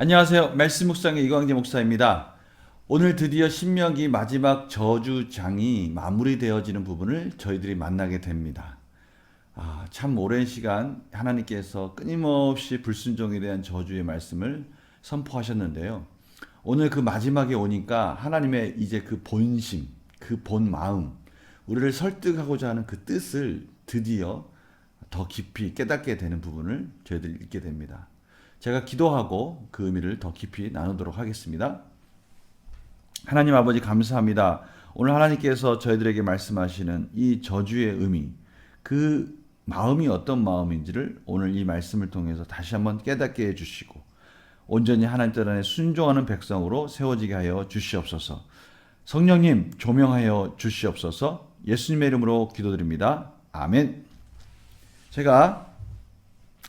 안녕하세요. 말씀 묵상의 이광재 목사입니다. 오늘 드디어 신명기 마지막 저주장이 마무리되어지는 부분을 저희들이 만나게 됩니다. 참 오랜 시간 하나님께서 끊임없이 불순종에 대한 저주의 말씀을 선포하셨는데요. 오늘 그 마지막에 오니까 하나님의 이제 그 본심, 그 본 마음, 우리를 설득하고자 하는 그 뜻을 드디어 더 깊이 깨닫게 되는 부분을 저희들이 읽게 됩니다. 제가 기도하고 그 의미를 더 깊이 나누도록 하겠습니다. 하나님 아버지 감사합니다. 오늘 하나님께서 저희들에게 말씀하시는 이 저주의 의미, 그 마음이 어떤 마음인지를 오늘 이 말씀을 통해서 다시 한번 깨닫게 해주시고 온전히 하나님 뜻 안에 순종하는 백성으로 세워지게 하여 주시옵소서. 성령님 조명하여 주시옵소서. 예수님의 이름으로 기도드립니다. 아멘. 제가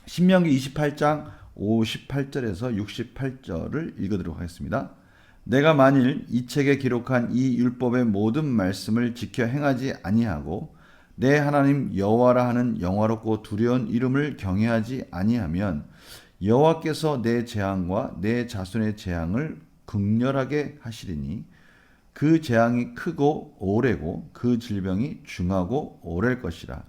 신명기 28장 58절에서 68절을 읽어드리도록 하겠습니다. 내가 만일 이 책에 기록한 이 율법의 모든 말씀을 지켜 행하지 아니하고 내 하나님 여호와라 하는 영화롭고 두려운 이름을 경외하지 아니하면 여호와께서 내 재앙과 내 자손의 재앙을 극렬하게 하시리니 그 재앙이 크고 오래고 그 질병이 중하고 오래일 것이라.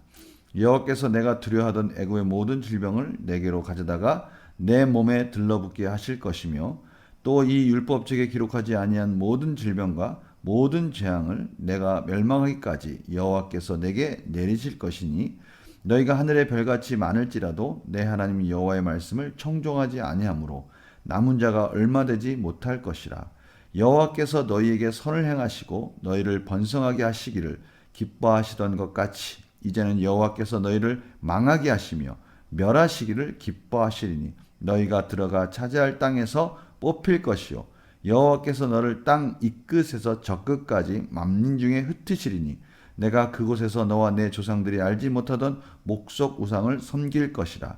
여호와께서 내가 두려워하던 애굽의 모든 질병을 내게로 가져다가 내 몸에 들러붙게 하실 것이며 또 이 율법책에 기록하지 아니한 모든 질병과 모든 재앙을 내가 멸망하기까지 여호와께서 내게 내리실 것이니 너희가 하늘의 별같이 많을지라도 내 하나님 여호와의 말씀을 청종하지 아니하므로 남은 자가 얼마 되지 못할 것이라. 여호와께서 너희에게 선을 행하시고 너희를 번성하게 하시기를 기뻐하시던 것 같이 이제는 여호와께서 너희를 망하게 하시며 멸하시기를 기뻐하시리니 너희가 들어가 차지할 땅에서 뽑힐 것이요 여호와께서 너를 땅 이 끝에서 저 끝까지 만민 중에 흩으시리니 내가 그곳에서 너와 내 조상들이 알지 못하던 목석 우상을 섬길 것이라.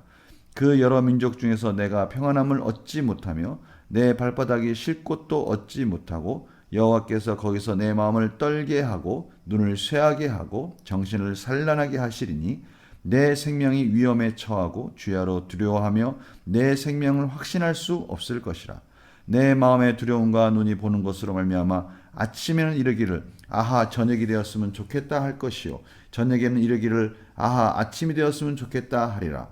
그 여러 민족 중에서 내가 평안함을 얻지 못하며 내 발바닥이 쉴 곳도 얻지 못하고 여호와께서 거기서 내 마음을 떨게 하고 눈을 쇠하게 하고 정신을 산란하게 하시리니 내 생명이 위험에 처하고 주야로 두려워하며 내 생명을 확신할 수 없을 것이라. 내 마음의 두려움과 눈이 보는 것으로 말미암아 아침에는 이르기를 아하 저녁이 되었으면 좋겠다 할 것이요 저녁에는 이르기를 아하 아침이 되었으면 좋겠다 하리라.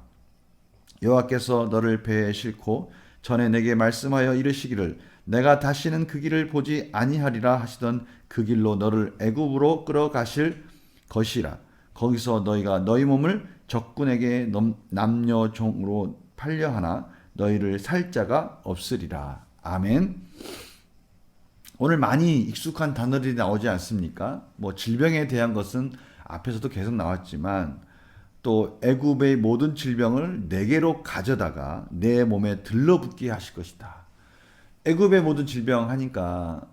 여호와께서 너를 배에 싣고 전에 내게 말씀하여 이르시기를 내가 다시는 그 길을 보지 아니하리라 하시던 그 길로 너를 애굽으로 끌어가실 것이라. 거기서 너희가 너희 몸을 적군에게 남녀종으로 팔려 하나 너희를 살 자가 없으리라. 아멘. 오늘 많이 익숙한 단어들이 나오지 않습니까? 질병에 대한 것은 앞에서도 계속 나왔지만 또 애굽의 모든 질병을 내게로 가져다가 내 몸에 들러붙게 하실 것이다. 애굽의 모든 질병 하니까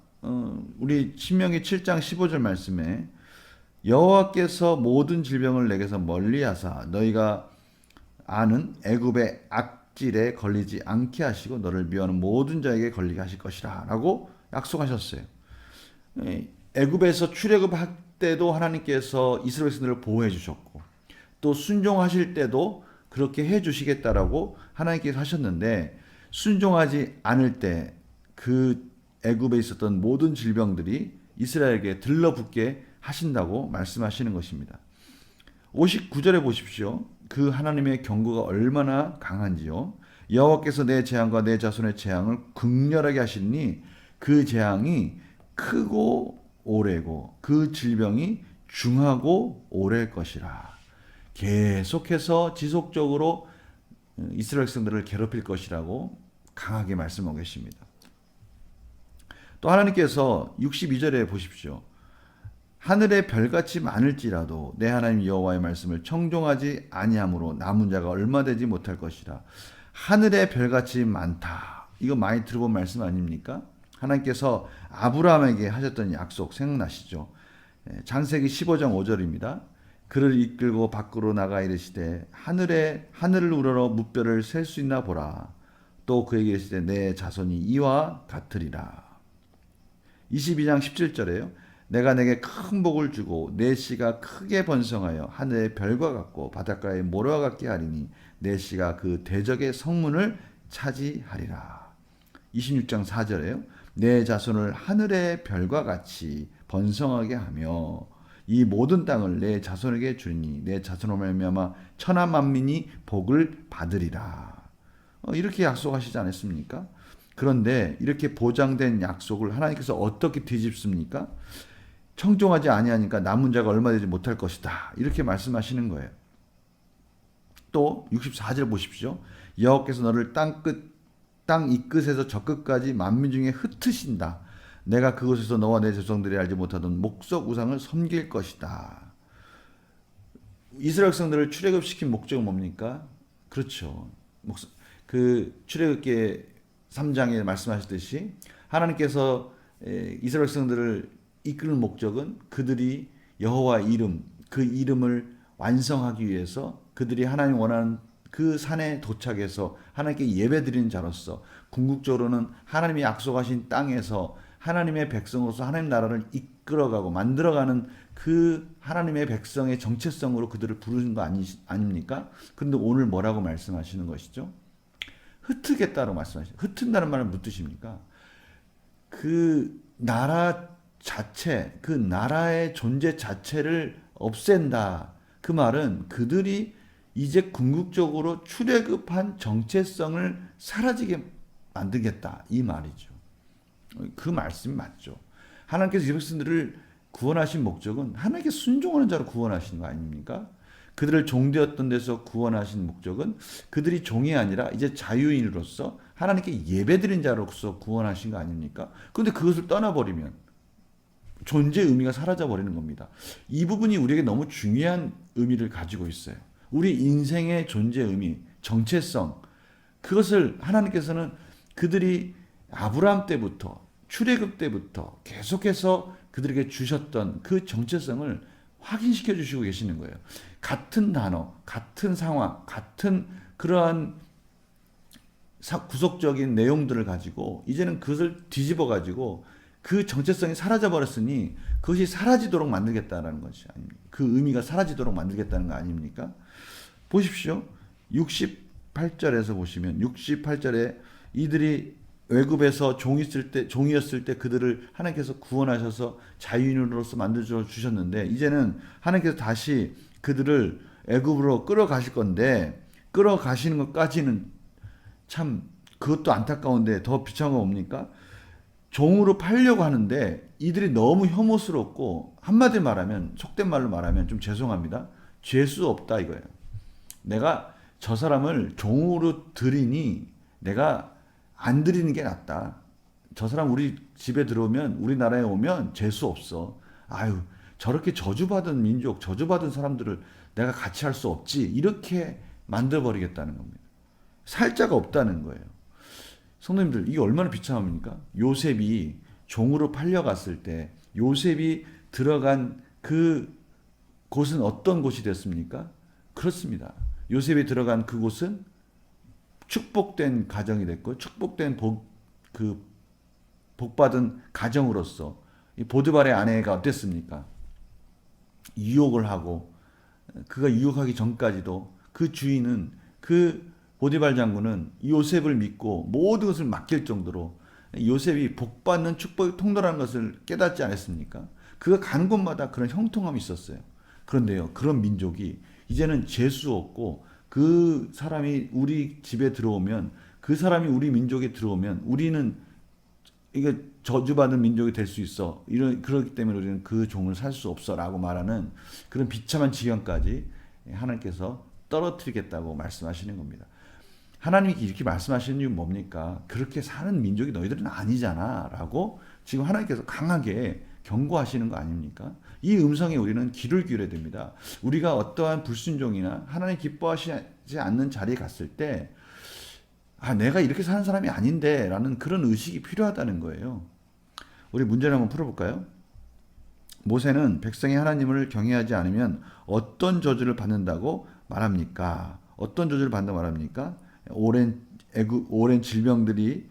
우리 신명기 7장 15절 말씀에 여호와께서 모든 질병을 내게서 멀리하사 너희가 아는 애굽의 악질에 걸리지 않게 하시고 너를 미워하는 모든 자에게 걸리게 하실 것이라 라고 약속하셨어요. 애굽에서 출애굽할 때도 하나님께서 이스라엘 백성들을 보호해 주셨고 또 순종하실 때도 그렇게 해 주시겠다라고 하나님께서 하셨는데 순종하지 않을 때 그 애굽에 있었던 모든 질병들이 이스라엘에게 들러붙게 하신다고 말씀하시는 것입니다. 59절에 보십시오. 그 하나님의 경고가 얼마나 강한지요. 여호와께서 내 재앙과 내 자손의 재앙을 극렬하게 하시니 그 재앙이 크고 오래고 그 질병이 중하고 오래일 것이라. 계속해서 지속적으로 이스라엘 백성들을 괴롭힐 것이라고 강하게 말씀하고 계십니다. 또 하나님께서 62절에 보십시오. 하늘의 별같이 많을지라도 내 하나님 여호와의 말씀을 청종하지 아니함으로 남은 자가 얼마 되지 못할 것이라. 하늘의 별같이 많다. 이거 많이 들어본 말씀 아닙니까? 하나님께서 아브라함에게 하셨던 약속 생각나시죠? 창세기 15장 5절입니다. 그를 이끌고 밖으로 나가 이르시되 하늘을 우러러 무뼈를 셀 수 있나 보라. 또 그에게 이르시되 내 자손이 이와 같으리라. 22장 17절에요. 내가 내게 큰 복을 주고 내 씨가 크게 번성하여 하늘의 별과 같고 바닷가의 모래와 같게 하리니 내 씨가 그 대적의 성문을 차지하리라. 26장 4절에요. 내 자손을 하늘의 별과 같이 번성하게 하며 이 모든 땅을 내 자손에게 주니 내 자손으로 말미암아 천하 만민이 복을 받으리라. 이렇게 약속하시지 않았습니까? 그런데 이렇게 보장된 약속을 하나님께서 어떻게 뒤집습니까? 청종하지 아니하니까 남은 자가 얼마 되지 못할 것이다. 이렇게 말씀하시는 거예요. 또 64절 보십시오. 여호와께서 너를 땅 이 끝에서 저 끝까지 만민 중에 흩으신다. 내가 그곳에서 너와 내 조상들이 알지 못하던 목석 우상을 섬길 것이다. 이스라엘 백성들을 출애굽시킨 목적은 뭡니까? 그렇죠. 그 출애굽기 3장에 말씀하셨듯이 하나님께서 이스라엘 백성들을 이끄는 목적은 그들이 여호와 이름, 그 이름을 완성하기 위해서 그들이 하나님 원하는 그 산에 도착해서 하나님께 예배드리는 자로서 궁극적으로는 하나님이 약속하신 땅에서 하나님의 백성으로서 하나님 나라를 이끌어가고 만들어가는 그 하나님의 백성의 정체성으로 그들을 부르는 거 아닙니까? 그런데 오늘 뭐라고 말씀하시는 것이죠? 흩트겠다고 말씀하시죠. 흩은다는 말은 무슨 뜻입니까? 그 나라 자체, 그 나라의 존재 자체를 없앤다. 그 말은 그들이 이제 궁극적으로 출애굽한 정체성을 사라지게 만들겠다. 이 말이죠. 그 말씀이 맞죠. 하나님께서 이 백성들을 구원하신 목적은 하나님께 순종하는 자로 구원하신 거 아닙니까? 그들을 종되었던 데서 구원하신 목적은 그들이 종이 아니라 이제 자유인으로서 하나님께 예배드린 자로서 구원하신 거 아닙니까? 그런데 그것을 떠나버리면 존재의 의미가 사라져버리는 겁니다. 이 부분이 우리에게 너무 중요한 의미를 가지고 있어요. 우리 인생의 존재 의미, 정체성, 그것을 하나님께서는 그들이 아브라함 때부터 출애굽 때부터 계속해서 그들에게 주셨던 그 정체성을 확인시켜 주시고 계시는 거예요. 같은 단어, 같은 상황, 같은 그러한 구속적인 내용들을 가지고 이제는 그것을 뒤집어 가지고 그 정체성이 사라져 버렸으니 그것이 사라지도록 만들겠다라는 것이 아닙니까? 그 의미가 사라지도록 만들겠다는 거 아닙니까? 보십시오. 68절에서 보시면 68절에 이들이 외굽에서 종이었을 때 그들을 하나님께서 구원하셔서 자유인으로서 만들어 주셨는데 이제는 하나님께서 다시 그들을 애굽으로 끌어가실 건데 끌어가시는 것까지는 참 그것도 안타까운데 더 비참한 건 뭡니까? 종으로 팔려고 하는데 이들이 너무 혐오스럽고 한마디 말하면 속된 말로 말하면 좀 죄송합니다. 죄수 없다 이거예요. 내가 저 사람을 종으로 들이니 내가 안 드리는 게 낫다. 저 사람 우리 집에 들어오면 우리나라에 오면 재수 없어. 아유 저렇게 저주받은 민족, 저주받은 사람들을 내가 같이 할 수 없지. 이렇게 만들어버리겠다는 겁니다. 살 자가 없다는 거예요. 성도님들 이게 얼마나 비참합니까? 요셉이 종으로 팔려갔을 때 요셉이 들어간 그 곳은 어떤 곳이 됐습니까? 그렇습니다. 요셉이 들어간 그곳은 축복된 가정이 됐고 축복된 복받은 가정으로서 이 보드발의 아내가 어땠습니까? 유혹을 하고 그가 유혹하기 전까지도 그 주인은 그 보디발 장군은 요셉을 믿고 모든 것을 맡길 정도로 요셉이 복받는 축복의 통로라는 것을 깨닫지 않았습니까? 그가 가는 곳마다 그런 형통함이 있었어요. 그런데요, 그런 민족이 이제는 재수 없고 그 사람이 우리 집에 들어오면 그 사람이 우리 민족에 들어오면 우리는 이게 저주받은 민족이 될 수 있어. 그렇기 때문에 우리는 그 종을 살 수 없어라고 말하는 그런 비참한 지경까지 하나님께서 떨어뜨리겠다고 말씀하시는 겁니다. 하나님이 이렇게 말씀하시는 이유는 뭡니까? 그렇게 사는 민족이 너희들은 아니잖아 라고 지금 하나님께서 강하게 경고하시는 거 아닙니까? 이 음성에 우리는 귀를 기울여야 됩니다. 우리가 어떠한 불순종이나 하나님 기뻐하시지 않는 자리에 갔을 때 내가 이렇게 사는 사람이 아닌데 라는 그런 의식이 필요하다는 거예요. 우리 문제를 한번 풀어볼까요? 모세는 백성이 하나님을 경외하지 않으면 어떤 저주를 받는다고 말합니까? 어떤 저주를 받는다고 말합니까? 오랜 질병들이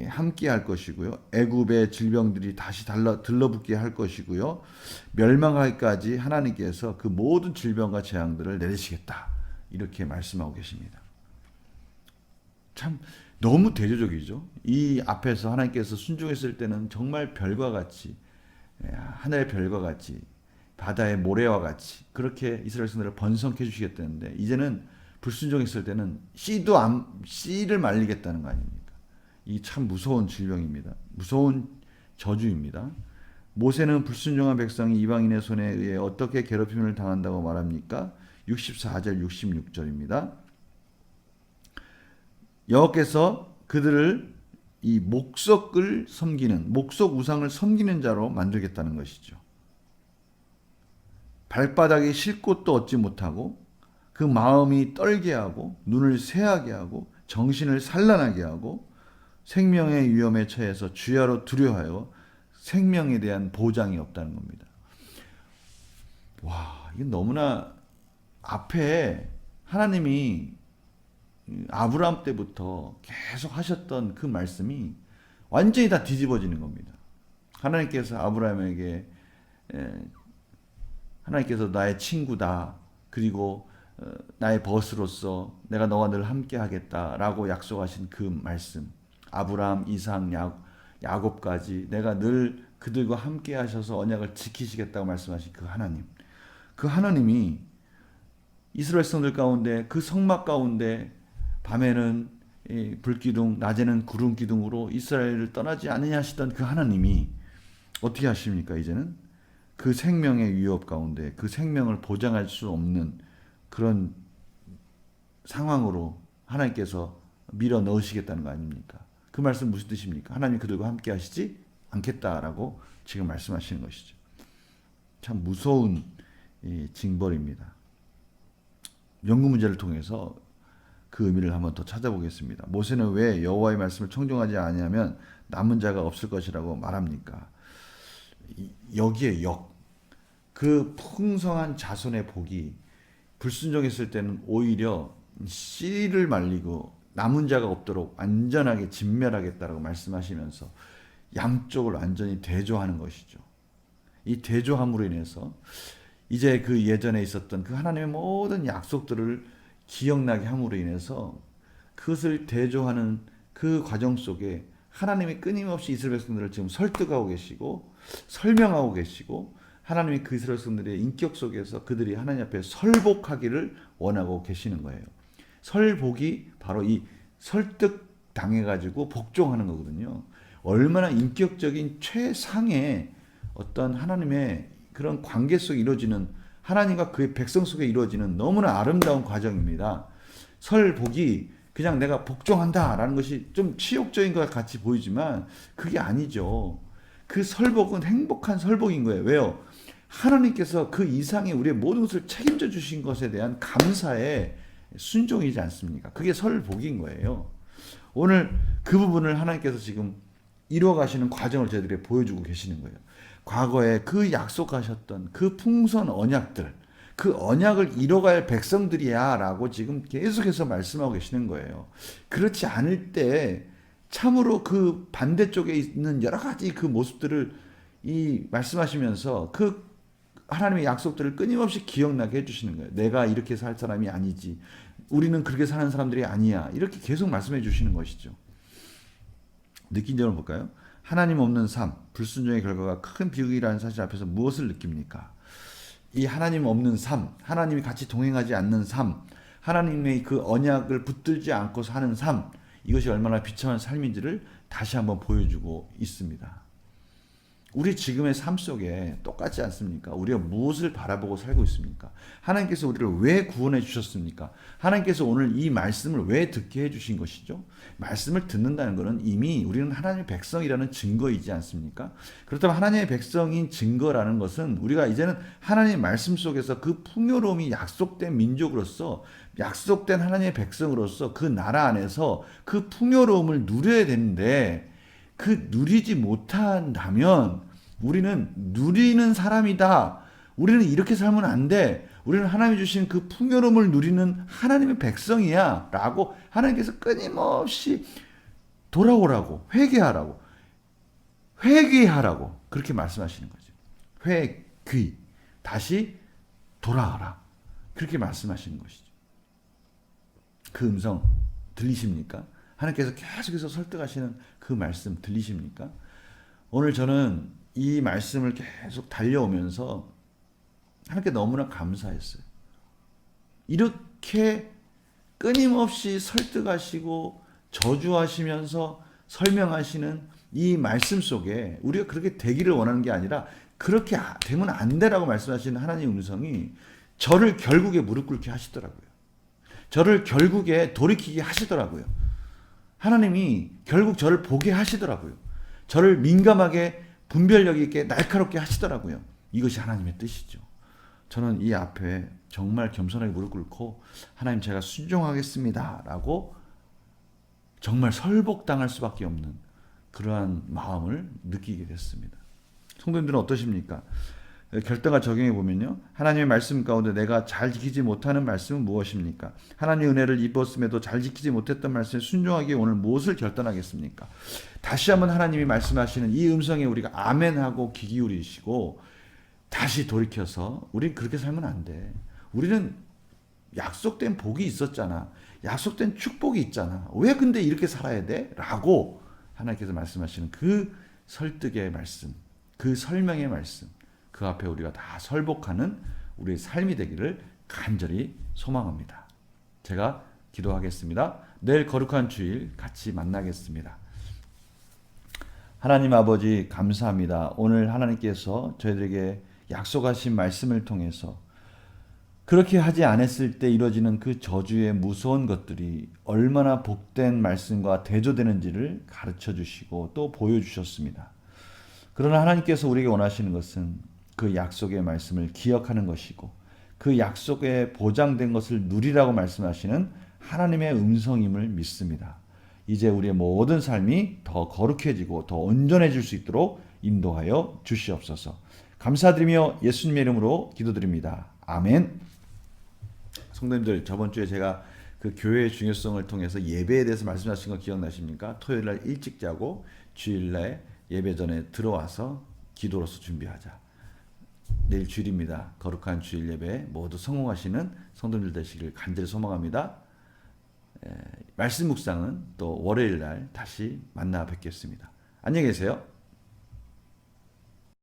함께 할 것이고요. 애굽의 질병들이 다시 들러붙게 할 것이고요. 멸망하기까지 하나님께서 그 모든 질병과 재앙들을 내리시겠다. 이렇게 말씀하고 계십니다. 참 너무 대조적이죠. 이 앞에서 하나님께서 순종했을 때는 정말 별과 같이, 하늘의 별과 같이, 바다의 모래와 같이 그렇게 이스라엘 백성들을 번성케 해주시겠다는데, 이제는 불순종했을 때는 씨를 말리겠다는 거 아닙니까? 이 참 무서운 질병입니다. 무서운 저주입니다. 모세는 불순종한 백성이 이방인의 손에 의해 어떻게 괴롭힘을 당한다고 말합니까? 64절 66절입니다. 여호와께서 그들을 이 목석을 섬기는, 목석 우상을 섬기는 자로 만들겠다는 것이죠. 발바닥에 쉴 곳도 얻지 못하고 그 마음이 떨게 하고 눈을 새하게 하고 정신을 산란하게 하고 생명의 위험에 처해서 주야로 두려워하여 생명에 대한 보장이 없다는 겁니다. 와, 이게 너무나 앞에 하나님이 아브라함 때부터 계속 하셨던 그 말씀이 완전히 다 뒤집어지는 겁니다. 하나님께서 아브라함에게 하나님께서 나의 친구다. 그리고 나의 벗으로서 내가 너와 늘 함께 하겠다라고 약속하신 그 말씀. 아브라함, 이삭, 야곱까지 내가 늘 그들과 함께 하셔서 언약을 지키시겠다고 말씀하신 그 하나님. 그 하나님이 이스라엘 백성들 가운데 그 성막 가운데 밤에는 불기둥, 낮에는 구름 기둥으로 이스라엘을 떠나지 않으냐 하시던 그 하나님이 어떻게 하십니까? 이제는 그 생명의 위협 가운데 그 생명을 보장할 수 없는 그런 상황으로 하나님께서 밀어 넣으시겠다는 거 아닙니까? 그 말씀 무슨 뜻입니까? 하나님이 그들과 함께 하시지 않겠다라고 지금 말씀하시는 것이죠. 참 무서운 징벌입니다. 연구 문제를 통해서 그 의미를 한번 더 찾아보겠습니다. 모세는 왜 여호와의 말씀을 청종하지 아니하면 남은 자가 없을 것이라고 말합니까? 여기에 그 풍성한 자손의 복이 불순종했을 때는 오히려 씨를 말리고 남은 자가 없도록 완전하게 진멸하겠다라고 말씀하시면서 양쪽을 완전히 대조하는 것이죠. 이 대조함으로 인해서 이제 그 예전에 있었던 그 하나님의 모든 약속들을 기억나게 함으로 인해서 그것을 대조하는 그 과정 속에 하나님이 끊임없이 이스라엘 백성들을 지금 설득하고 계시고 설명하고 계시고, 하나님이 그 이스라엘 백성들의 인격 속에서 그들이 하나님 앞에 설복하기를 원하고 계시는 거예요. 설복이 바로 이 설득 당해가지고 복종하는 거거든요. 얼마나 인격적인 최상의 어떤 하나님의 그런 관계 속에 이루어지는, 하나님과 그의 백성 속에 이루어지는 너무나 아름다운 과정입니다. 설복이 그냥 내가 복종한다라는 것이 좀 치욕적인 것 같이 보이지만 그게 아니죠. 그 설복은 행복한 설복인 거예요. 왜요? 하나님께서 그 이상의 우리의 모든 것을 책임져 주신 것에 대한 감사의 순종이지 않습니까? 그게 설복인 거예요. 오늘 그 부분을 하나님께서 지금 이루어 가시는 과정을 저희들에게 보여주고 계시는 거예요. 과거에 그 약속하셨던 그 풍선 언약들, 그 언약을 이뤄갈 백성들이야 라고 지금 계속해서 말씀하고 계시는 거예요. 그렇지 않을 때 참으로 그 반대쪽에 있는 여러 가지 그 모습들을 말씀하시면서 그 하나님의 약속들을 끊임없이 기억나게 해주시는 거예요. 내가 이렇게 살 사람이 아니지. 우리는 그렇게 사는 사람들이 아니야. 이렇게 계속 말씀해 주시는 것이죠. 느낀 점을 볼까요? 하나님 없는 삶, 불순종의 결과가 큰 비극이라는 사실 앞에서 무엇을 느낍니까? 이 하나님 없는 삶, 하나님이 같이 동행하지 않는 삶, 하나님의 그 언약을 붙들지 않고 사는 삶, 이것이 얼마나 비참한 삶인지를 다시 한번 보여주고 있습니다. 우리 지금의 삶 속에 똑같지 않습니까? 우리가 무엇을 바라보고 살고 있습니까? 하나님께서 우리를 왜 구원해 주셨습니까? 하나님께서 오늘 이 말씀을 왜 듣게 해 주신 것이죠? 말씀을 듣는다는 것은 이미 우리는 하나님의 백성이라는 증거이지 않습니까? 그렇다면 하나님의 백성인 증거라는 것은 우리가 이제는 하나님의 말씀 속에서 그 풍요로움이 약속된 민족으로서, 약속된 하나님의 백성으로서 그 나라 안에서 그 풍요로움을 누려야 되는데, 그 누리지 못한다면 우리는 누리는 사람이다. 우리는 이렇게 살면 안 돼. 우리는 하나님이 주신 그 풍요로움을 누리는 하나님의 백성이야. 라고 하나님께서 끊임없이 돌아오라고, 회개하라고 그렇게 말씀하시는 거죠. 회귀, 다시 돌아와라. 그렇게 말씀하시는 것이죠. 그 음성 들리십니까? 하나님께서 계속해서 설득하시는 그 말씀 들리십니까? 오늘 저는 이 말씀을 계속 달려오면서 하나님께 너무나 감사했어요. 이렇게 끊임없이 설득하시고 저주하시면서 설명하시는 이 말씀 속에 우리가 그렇게 되기를 원하는 게 아니라 그렇게 되면 안 되라고 말씀하시는 하나님의 음성이 저를 결국에 무릎 꿇게 하시더라고요. 저를 결국에 돌이키게 하시더라고요. 하나님이 결국 저를 보게 하시더라고요. 저를 민감하게 분별력 있게 날카롭게 하시더라고요. 이것이 하나님의 뜻이죠. 저는 이 앞에 정말 겸손하게 무릎 꿇고 하나님 제가 순종하겠습니다 라고 정말 설복당할 수밖에 없는 그러한 마음을 느끼게 됐습니다. 성도님들은 어떠십니까? 결단과 적용해 보면요. 하나님의 말씀 가운데 내가 잘 지키지 못하는 말씀은 무엇입니까? 하나님의 은혜를 입었음에도 잘 지키지 못했던 말씀에 순종하기에 오늘 무엇을 결단하겠습니까? 다시 한번 하나님이 말씀하시는 이 음성에 우리가 아멘하고 귀 기울이시고 다시 돌이켜서 우린 그렇게 살면 안 돼. 우리는 약속된 복이 있었잖아. 약속된 축복이 있잖아. 왜 근데 이렇게 살아야 돼? 라고 하나님께서 말씀하시는 그 설득의 말씀, 그 설명의 말씀, 그 앞에 우리가 다 설복하는 우리의 삶이 되기를 간절히 소망합니다. 제가 기도하겠습니다. 내일 거룩한 주일 같이 만나겠습니다. 하나님 아버지 감사합니다. 오늘 하나님께서 저희들에게 약속하신 말씀을 통해서 그렇게 하지 않았을 때 이루어지는 그 저주의 무서운 것들이 얼마나 복된 말씀과 대조되는지를 가르쳐 주시고 또 보여주셨습니다. 그러나 하나님께서 우리에게 원하시는 것은 그 약속의 말씀을 기억하는 것이고 그 약속에 보장된 것을 누리라고 말씀하시는 하나님의 음성임을 믿습니다. 이제 우리의 모든 삶이 더 거룩해지고 더 온전해질 수 있도록 인도하여 주시옵소서. 감사드리며 예수님의 이름으로 기도드립니다. 아멘. 성도님들, 저번 주에 제가 그 교회의 중요성을 통해서 예배에 대해서 말씀하신 거 기억나십니까? 토요일 날 일찍 자고 주일 날 예배 전에 들어와서 기도로서 준비하자. 내일 주일입니다. 거룩한 주일 예배 모두 성공하시는 성도님들 되시길 간절히 소망합니다. 말씀 묵상은 또 월요일 날 다시 만나 뵙겠습니다. 안녕히 계세요.